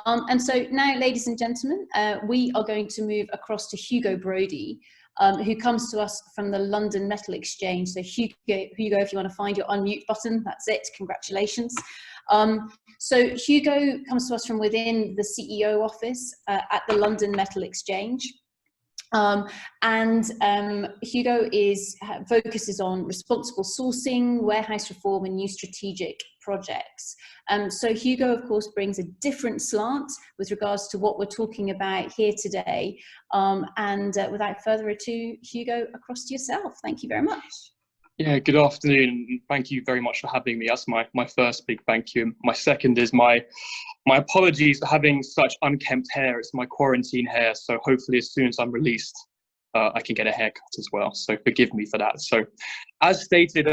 And so now, ladies and gentlemen, we are going to move across to Hugo Brodie, who comes to us from the London Metal Exchange. So Hugo, if you want to find your unmute button, that's it. Congratulations. So Hugo comes to us from within the CEO office at the London Metal Exchange. Hugo focuses on responsible sourcing, warehouse reform, and new strategic projects. So Hugo, of course, brings a different slant with regards to what we're talking about here today. Without further ado, Hugo, across to yourself. Thank you very much. Yeah, good afternoon. Thank you very much for having me. That's my first big thank you. My second is my apologies for having such unkempt hair. It's my quarantine hair, so hopefully as soon as I'm released, I can get a haircut as well. So forgive me for that. So as stated,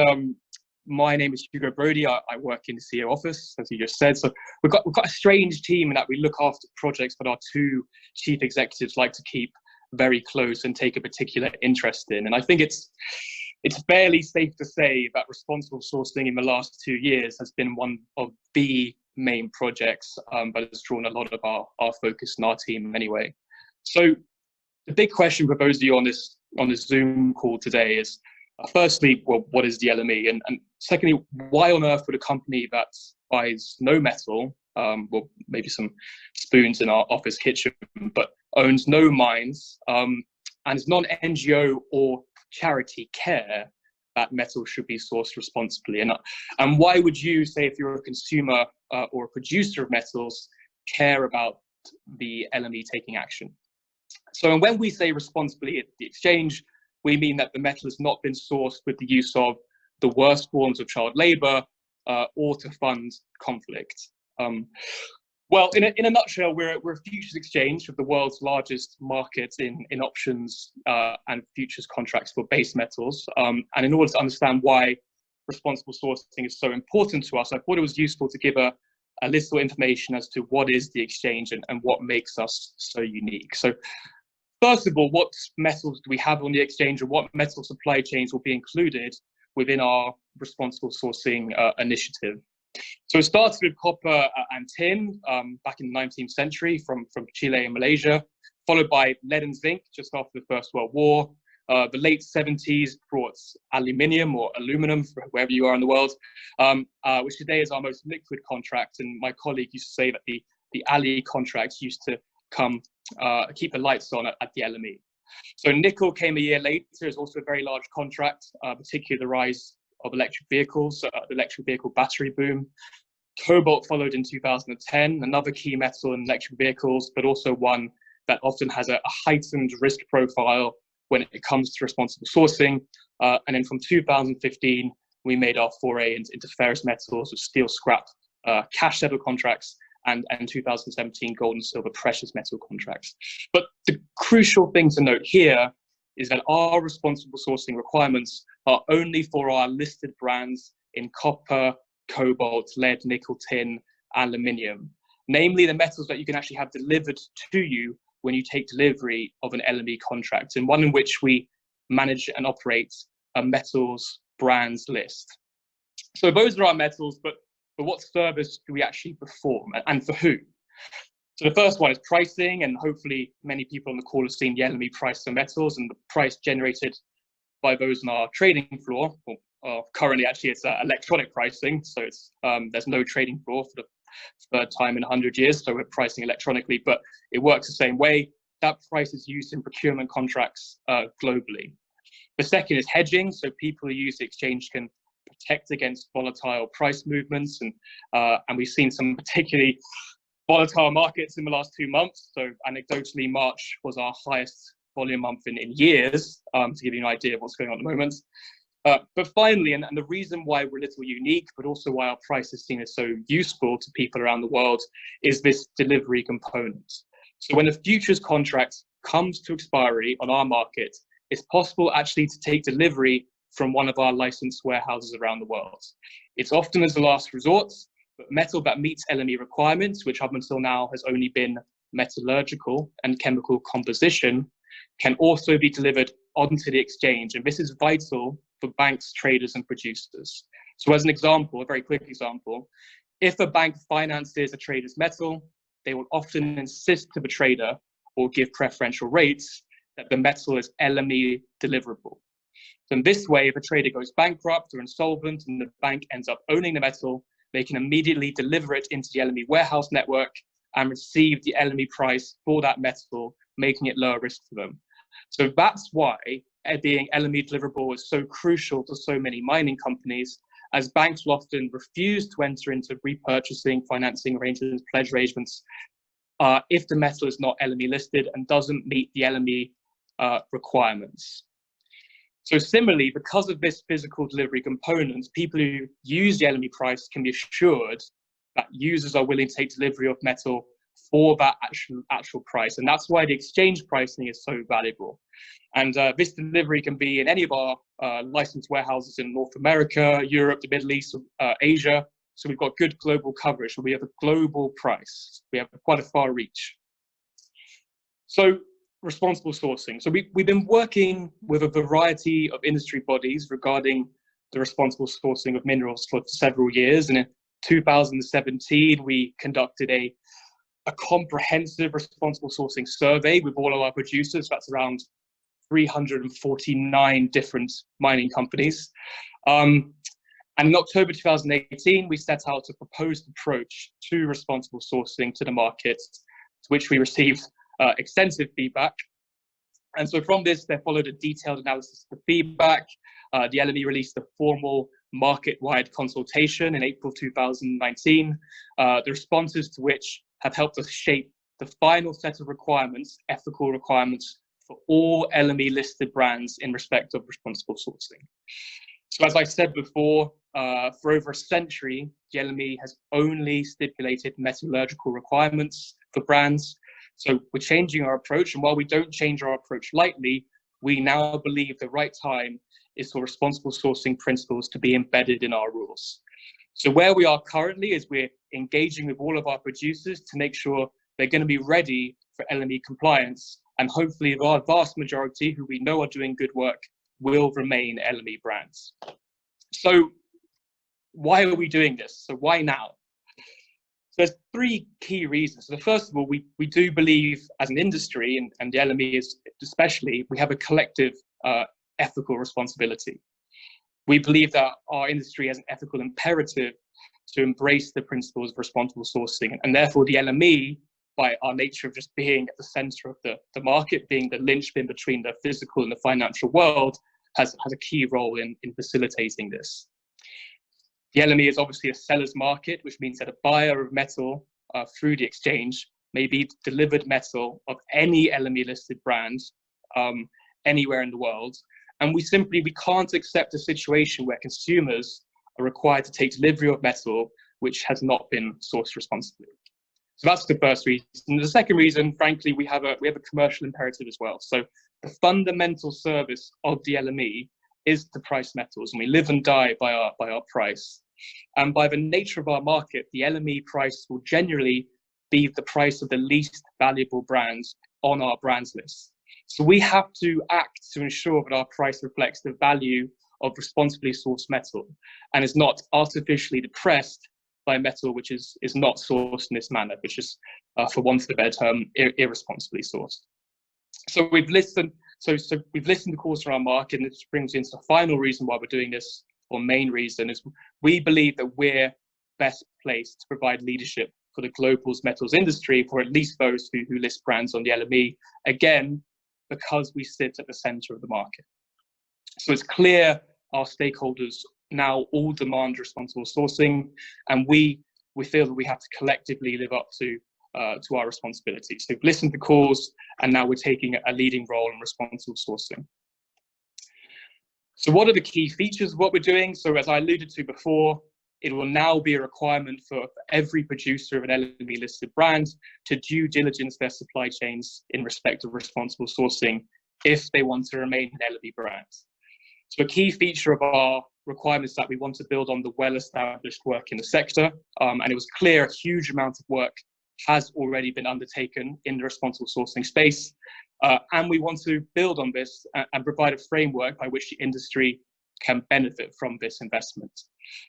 my name is Hugo Brodie. I work in the CEO office, as you just said. So we've got a strange team in that we look after projects that our two chief executives like to keep very close and take a particular interest in. And I think it's fairly safe to say that responsible sourcing in the last 2 years has been one of the main projects that has drawn a lot of our focus in our team anyway. So the big question for those of you on this Zoom call today is, firstly, well, what is the LME? And secondly, why on earth would a company that buys no metal, well, maybe some spoons in our office kitchen, but owns no mines and is non-NGO or charity care that metal should be sourced responsibly? And why would you, say, if you're a consumer or a producer of metals, care about the LME taking action? So, and when we say responsibly at the exchange, we mean that the metal has not been sourced with the use of the worst forms of child labour or to fund conflict. Well, in a nutshell, we're a futures exchange of the world's largest market in options and futures contracts for base metals. And in order to understand why responsible sourcing is so important to us, I thought it was useful to give a little information as to what is the exchange and what makes us so unique. So first of all, what metals do we have on the exchange, and what metal supply chains will be included within our responsible sourcing initiative? So it started with copper and tin back in the 19th century from Chile and Malaysia, followed by lead and zinc just after the First World War. The late 70s brought aluminium or aluminum, wherever you are in the world, which today is our most liquid contract. And my colleague used to say that the Ali contracts used to keep the lights on at the LME. So nickel came a year later. It's also a very large contract, particularly the rise of electric vehicles, the electric vehicle battery boom. Cobalt followed in 2010, another key metal in electric vehicles, but also one that often has a heightened risk profile when it comes to responsible sourcing. And then from 2015, we made our foray into ferrous metals with steel scrap, cash settled contracts, and 2017 gold and silver precious metal contracts. But the crucial thing to note here is that our responsible sourcing requirements are only for our listed brands in copper, cobalt, lead, nickel, tin, aluminium, namely the metals that you can actually have delivered to you when you take delivery of an LME contract, and one in which we manage and operate a metals brands list. So those are our metals, but what service do we actually perform, and for who? So the first one is pricing, and hopefully many people on the call have seen the LME price for metals and the price generated by those on our trading floor. Currently, actually, it's electronic pricing, so it's there's no trading floor for the third time in 100 years, so we're pricing electronically, but it works the same way. That price is used in procurement contracts globally. The second is hedging, so people who use the exchange can protect against volatile price movements, and we've seen some particularly volatile markets in the last 2 months. So anecdotally, March was our highest volume month in years, to give you an idea of what's going on at the moment. But finally, and the reason why we're a little unique, but also why our price is seen as so useful to people around the world, is this delivery component. So when a futures contract comes to expiry on our market, it's possible actually to take delivery from one of our licensed warehouses around the world. It's often as a last resort, but metal that meets LME requirements, which up until now has only been metallurgical and chemical composition, can also be delivered onto the exchange. And this is vital for banks, traders, and producers. So as an example, a very quick example, if a bank finances a trader's metal, they will often insist to the trader or give preferential rates that the metal is LME deliverable. So in this way, if a trader goes bankrupt or insolvent and the bank ends up owning the metal, they can immediately deliver it into the LME warehouse network and receive the LME price for that metal, making it lower risk for them. So that's why being LME deliverable is so crucial to so many mining companies, as banks will often refuse to enter into repurchasing, financing arrangements, pledge arrangements, if the metal is not LME listed and doesn't meet the LME requirements. So similarly, because of this physical delivery component, people who use the LME price can be assured that users are willing to take delivery of metal for that actual price. And that's why the exchange pricing is so valuable. And this delivery can be in any of our licensed warehouses in North America, Europe, the Middle East, Asia. So we've got good global coverage. We have a global price. We have quite a far reach. So responsible sourcing. So we've been working with a variety of industry bodies regarding the responsible sourcing of minerals for several years. And in 2017, we conducted a comprehensive responsible sourcing survey with all of our producers. That's around 349 different mining companies. And in October 2018, we set out a proposed approach to responsible sourcing to the market, to which we received extensive feedback. And so from this, there followed a detailed analysis of the feedback. The LME released a formal market-wide consultation in April 2019, the responses to which have helped us shape the final set of requirements, ethical requirements, for all LME listed brands in respect of responsible sourcing. So as I said before, for over a century, the LME has only stipulated metallurgical requirements for brands. So we're changing our approach, and while we don't change our approach lightly, we now believe the right time is for responsible sourcing principles to be embedded in our rules. So where we are currently is we're engaging with all of our producers to make sure they're going to be ready for LME compliance, and hopefully the vast majority who we know are doing good work will remain LME brands. So why are we doing this? So why now? So there's three key reasons. So the first of all, we do believe as an industry, and the LME is especially, we have a collective ethical responsibility. We believe that our industry has an ethical imperative to embrace the principles of responsible sourcing, and therefore the LME, by our nature of just being at the center of the market, being the linchpin between the physical and the financial world, has a key role in facilitating this. The LME is obviously a seller's market, which means that a buyer of metal through the exchange may be delivered metal of any LME listed brand anywhere in the world. And we can't accept a situation where consumers are required to take delivery of metal which has not been sourced responsibly. So that's the first reason. And the second reason, frankly, we have a commercial imperative as well. So the fundamental service of the LME is to price metals, and we live and die by our price. And by the nature of our market, the LME price will generally be the price of the least valuable brands on our brands list. So we have to act to ensure that our price reflects the value of responsibly sourced metal and is not artificially depressed by metal which is not sourced in this manner, which is, for want of a better term, irresponsibly sourced. So we've listened to calls from our market, and this brings into the final reason why we're doing this, or main reason, is we believe that we're best placed to provide leadership for the global metals industry, for at least those who list brands on the LME, again, because we sit at the center of the market. So it's clear our stakeholders now all demand responsible sourcing, and we feel that we have to collectively live up to our responsibilities. So we've listened to calls, and now we're taking a leading role in responsible sourcing. So what are the key features of what we're doing? So as I alluded to before, it will now be a requirement for every producer of an LME listed brand to due diligence their supply chains in respect of responsible sourcing if they want to remain an LME brand. So a key feature of our requirements that we want to build on the well-established work in the sector, and it was clear a huge amount of work has already been undertaken in the responsible sourcing space, and we want to build on this and provide a framework by which the industry can benefit from this investment.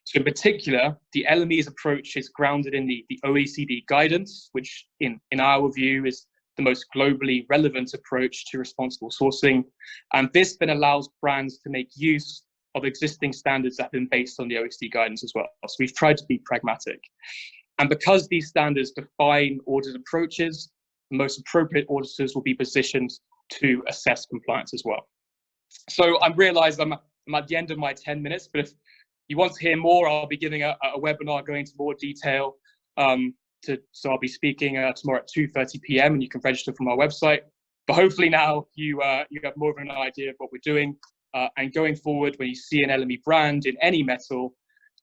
So in particular, the LME's approach is grounded in the OECD guidance, which in our view is the most globally relevant approach to responsible sourcing. And this then allows brands to make use of existing standards that have been based on the OECD guidance as well. So we've tried to be pragmatic. And because these standards define audit approaches, the most appropriate auditors will be positioned to assess compliance as well. So I realise I'm at the end of my 10 minutes, but if you want to hear more, I'll be giving a webinar going into more detail. So I'll be speaking tomorrow at 2:30 p.m. and you can register from our website. But hopefully now you have more of an idea of what we're doing. And going forward, when you see an LME brand in any metal,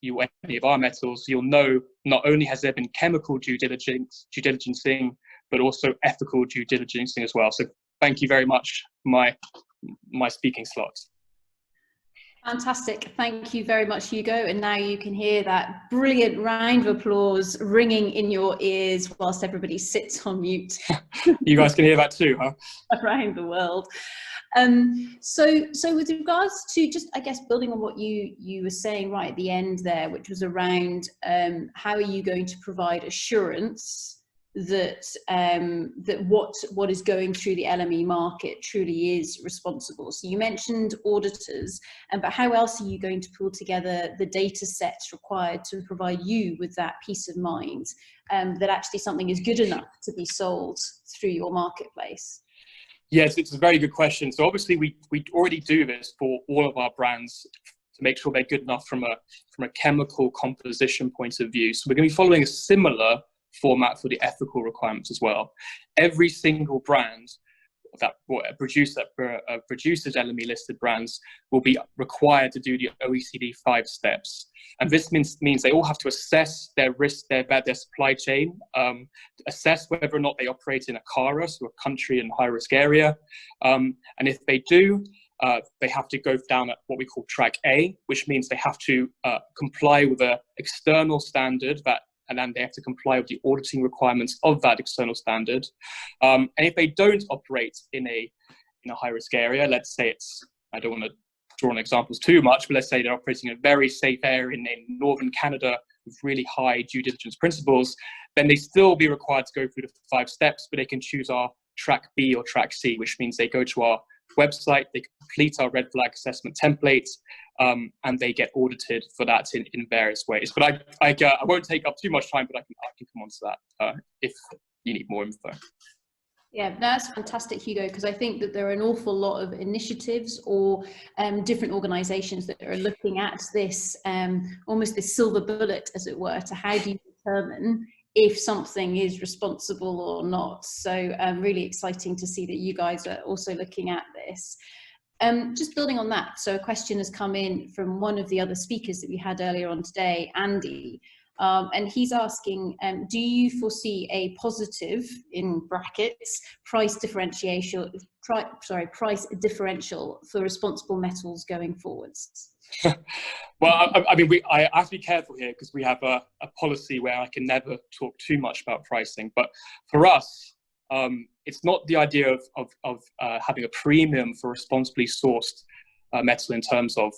any of our metals, you'll know not only has there been chemical due diligencing, but also ethical due diligencing as well. So thank you very much for my speaking slot. Fantastic. Thank you very much, Hugo. And now you can hear that brilliant round of applause ringing in your ears whilst everybody sits on mute. You guys can hear that too, huh? Around the world. So with regards to just, I guess, building on what you were saying right at the end there, which was around how are you going to provide assurance that that what is going through the LME market truly is responsible. So you mentioned auditors, but how else are you going to pull together the data sets required to provide you with that peace of mind that actually something is good enough to be sold through your marketplace? Yes, it's a very good question. So obviously we already do this for all of our brands to make sure they're good enough from a chemical composition point of view. So we're going to be following a similar format for the ethical requirements as well. Every single brand that produces LME listed brands will be required to do the OECD 5 steps. And this means they all have to assess their risk, their supply chain, assess whether or not they operate in a CARA, so a country in high risk area. And if they do, they have to go down at what we call track A, which means they have to comply with an external standard and then they have to comply with the auditing requirements of that external standard. And if they don't operate in a high-risk area, let's say I don't want to draw on examples too much, but let's say they're operating in a very safe area in northern Canada with really high due diligence principles, then they still be required to go through the 5 steps, but they can choose our track B or track C, which means they go to our website, they complete our red flag assessment templates, and they get audited for that in various ways. But I won't take up too much time, but I can come on to that if you need more info. Yeah, that's fantastic, Hugo, because I think that there are an awful lot of initiatives or different organisations that are looking at this, almost this silver bullet, as it were, to how do you determine if something is responsible or not. So really exciting to see that you guys are also looking at this. Just building on that, so a question has come in from one of the other speakers that we had earlier on today, Andy, and he's asking, do you foresee a positive, in brackets, price differential for responsible metals going forwards? Well, I mean, I have to be careful here because we have a policy where I can never talk too much about pricing. But for us, it's not the idea of having a premium for responsibly sourced metal in terms of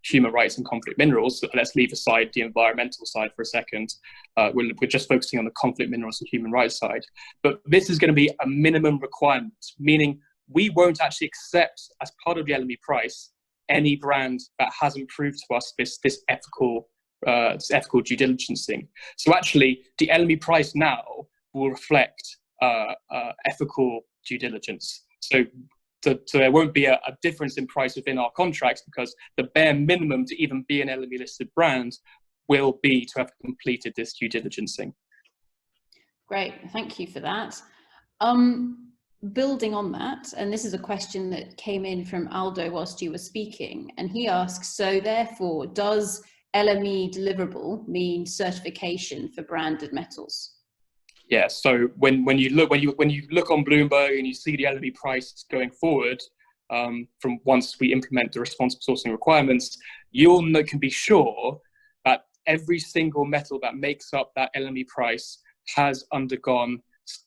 human rights and conflict minerals. Let's leave aside the environmental side for a second. We're just focusing on the conflict minerals and human rights side. But this is going to be a minimum requirement, meaning we won't actually accept as part of the LME price any brand that hasn't proved to us this ethical due diligencing. So actually, the LME price now will reflect ethical due diligence. So there won't be a difference in price within our contracts because the bare minimum to even be an LME listed brand will be to have completed this due diligencing. Great, thank you for that. Building on that, and this is a question that came in from Aldo whilst you were speaking, and he asks, so therefore, does LME deliverable mean certification for branded metals? Yeah, so when you look on Bloomberg and you see the LME price going forward, from once we implement the responsible sourcing requirements, you can be sure that every single metal that makes up that LME price has undergone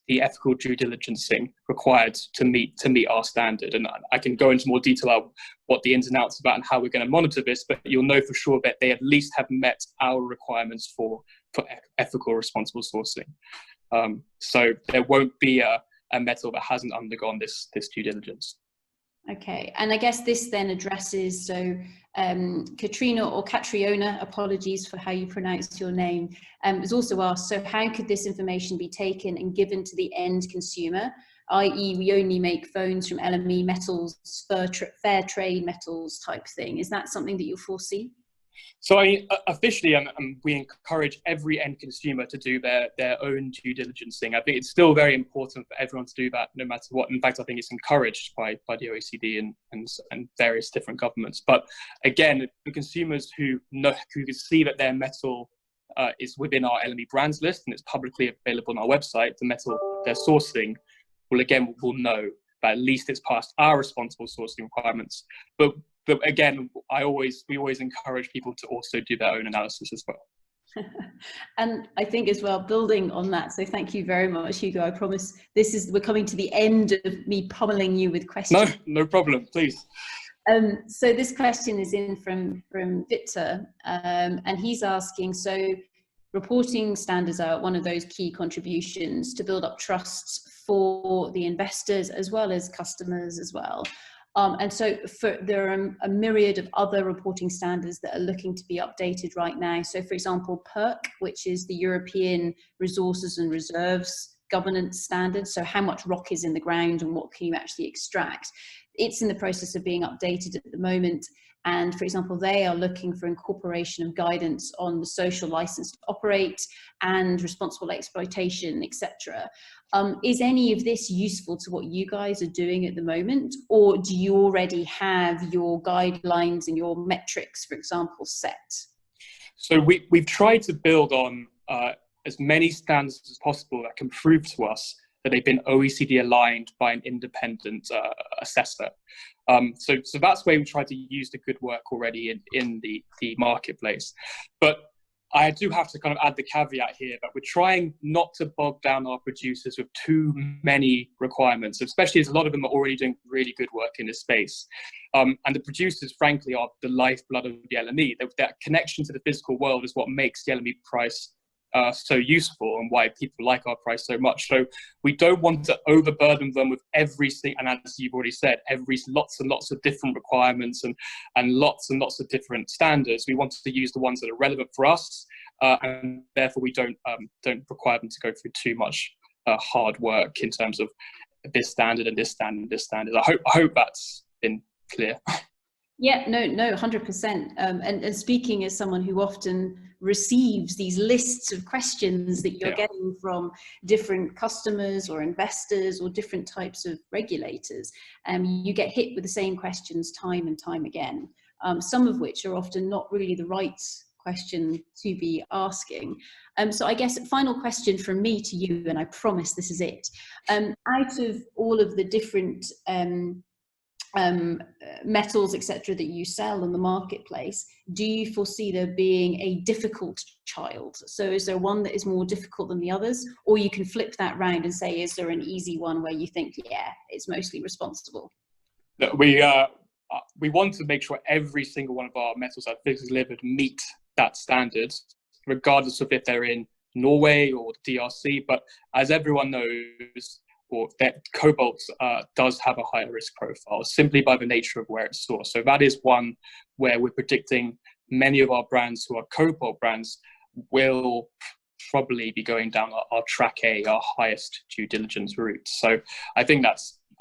the ethical due diligencing required to meet our standard. And I can go into more detail about what the ins and outs about and how we're going to monitor this, but you'll know for sure that they at least have met our requirements for ethical responsible sourcing. So there won't be a metal that hasn't undergone this due diligence. Okay, and I guess this then addresses, so Katrina or Catriona, apologies for how you pronounce your name, has also asked, so how could this information be taken and given to the end consumer, i.e. we only make phones from LME metals, fair trade metals type thing? Is that something that you foresee? So officially, we encourage every end consumer to do their own due diligencing. I think it's still very important for everyone to do that, no matter what. In fact, I think it's encouraged by the OECD and various different governments. But again, the consumers who can see that their metal is within our LME brands list and it's publicly available on our website, the metal they're sourcing will know that at least it's passed our responsible sourcing requirements. But again, we always encourage people to also do their own analysis as well. And I think as well, building on that, so thank you very much, Hugo. I promise we're coming to the end of me pummeling you with questions. No problem, please. So this question is in from Victor, and he's asking, so reporting standards are one of those key contributions to build up trusts for the investors as well as customers as well. And so there are a myriad of other reporting standards that are looking to be updated right now. So for example, PERC, which is the European Resources and Reserves Governance Standard. So how much rock is in the ground and what can you actually extract? It's in the process of being updated at the moment. And for example, they are looking for incorporation of guidance on the social license to operate and responsible exploitation, etc. Is any of this useful to what you guys are doing at the moment? Or do you already have your guidelines and your metrics, for example, set? So we've tried to build on as many standards as possible that can prove to us that they've been OECD aligned by an independent assessor. So that's where we try to use the good work already in the marketplace. But I do have to kind of add the caveat here that we're trying not to bog down our producers with too many requirements, especially as a lot of them are already doing really good work in this space. And the producers, frankly, are the lifeblood of the LME. That connection to the physical world is what makes the LME price so useful and why people like our price so much. So we don't want to overburden them with everything, and as you've already said, lots and lots of different requirements and lots and lots of different standards. We want to use the ones that are relevant for us, and therefore we don't require them to go through too much hard work in terms of this standard and this standard and this standard. I hope that's been clear. Yeah, no, 100%. And speaking as someone who often receives these lists of questions that you're getting from different customers or investors or different types of regulators, you get hit with the same questions time and time again, some of which are often not really the right question to be asking. So I guess final question from me to you, and I promise this is it. Out of all of the different metals, etc., that you sell in the marketplace, do you foresee there being a difficult child? So is there one that is more difficult than the others? Or you can flip that round and say, is there an easy one where you think, yeah, it's mostly responsible? We want to make sure every single one of our metals that are physically delivered meet that standard, regardless of if they're in Norway or DRC. But as everyone knows, that cobalt does have a higher risk profile simply by the nature of where it's sourced. So that is one where we're predicting many of our brands who are cobalt brands will probably be going down our track A, our highest due diligence route. So I think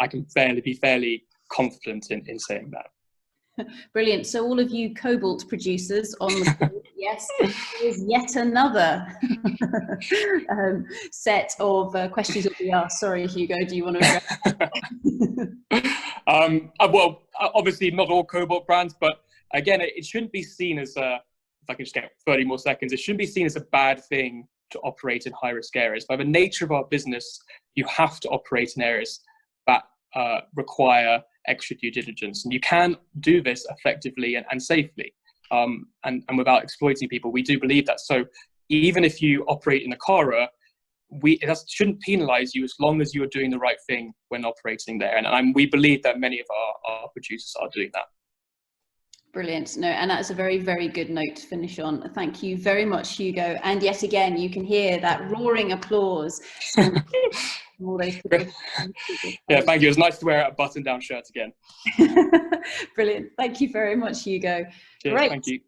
I can be fairly confident in saying that. Brilliant. So all of you cobalt producers on the board, yes, there's yet another set of questions that we asked. Sorry, Hugo, do you want to address? Well, obviously not all cobalt brands, but again, it shouldn't be seen as if I can just get 30 more seconds, it shouldn't be seen as a bad thing to operate in high-risk areas. By the nature of our business, you have to operate in areas that require extra due diligence, and you can do this effectively and safely, and without exploiting people. We do believe that. So even if you operate in a Kara, it shouldn't penalise you as long as you're doing the right thing when operating there. And we believe that many of our producers are doing that. Brilliant. No, and that's a very, very good note to finish on. Thank you very much, Hugo. And yet again, you can hear that roaring applause. All those yeah, thank you. It was nice to wear a button-down shirt again. Brilliant. Thank you very much, Hugo. Cheers, great. Thank you.